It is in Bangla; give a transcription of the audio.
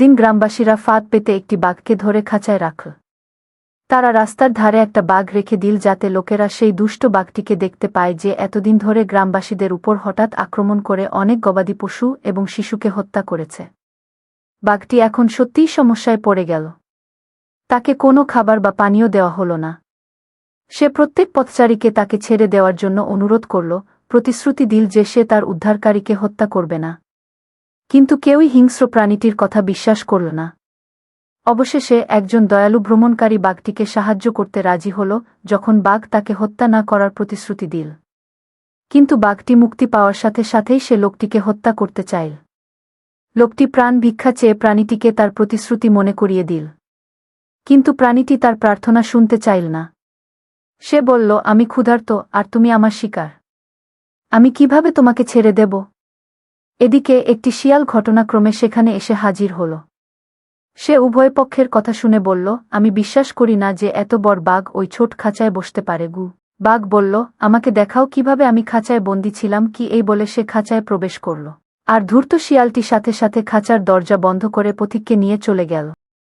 দিন গ্রামবাসীরা ফাঁদ পেতে একটি বাঘকে ধরে খাঁচায় রাখল। তারা রাস্তার ধারে একটা বাঘ রেখে দিল যাতে লোকেরা সেই দুষ্ট বাঘটিকে দেখতে পায় যে এতদিন ধরে গ্রামবাসীদের উপর হঠাৎ আক্রমণ করে অনেক গবাদি পশু এবং শিশুকে হত্যা করেছে। বাঘটি এখন সত্যিই সমস্যায় পড়ে গেল। তাকে কোনো খাবার বা পানীয় দেওয়া হল না। সে প্রত্যেক পথচারীকে তাকে ছেড়ে দেওয়ার জন্য অনুরোধ করল, প্রতিশ্রুতি দিল যে সে তার উদ্ধারকারীকে হত্যা করবে না। কিন্তু কেউই হিংস্র প্রাণীটির কথা বিশ্বাস করল না। অবশেষে একজন দয়ালু ভ্রমণকারী বাঘটিকে সাহায্য করতে রাজি হল যখন বাঘ তাকে হত্যা না করার প্রতিশ্রুতি দিল। কিন্তু বাঘটি মুক্তি পাওয়ার সাথে সাথেই সে লোকটিকে হত্যা করতে চাইল। লোকটি প্রাণ ভিক্ষা চেয়ে প্রাণীটিকে তার প্রতিশ্রুতি মনে করিয়ে দিল। কিন্তু প্রাণীটি তার প্রার্থনা শুনতে চাইল না। সে বলল, আমি ক্ষুধার্ত আর তুমি আমার শিকার। আমি কিভাবে তোমাকে ছেড়ে দেব? এদিকে একটি শিয়াল ঘটনাক্রমে সেখানে এসে হাজির হল। সে উভয় পক্ষের কথা শুনে বলল, আমি বিশ্বাস করি না যে এত বড় বাঘ ওই ছোট খাঁচায় বসতে পারে। বাঘ বলল, আমাকে দেখাও কিভাবে আমি খাঁচায় বন্দী ছিলাম। কি এই বলে সে খাঁচায় প্রবেশ করল, আর ধূর্ত শিয়ালটি সাথে সাথে খাঁচার দরজা বন্ধ করে পথিককে নিয়ে চলে গেল।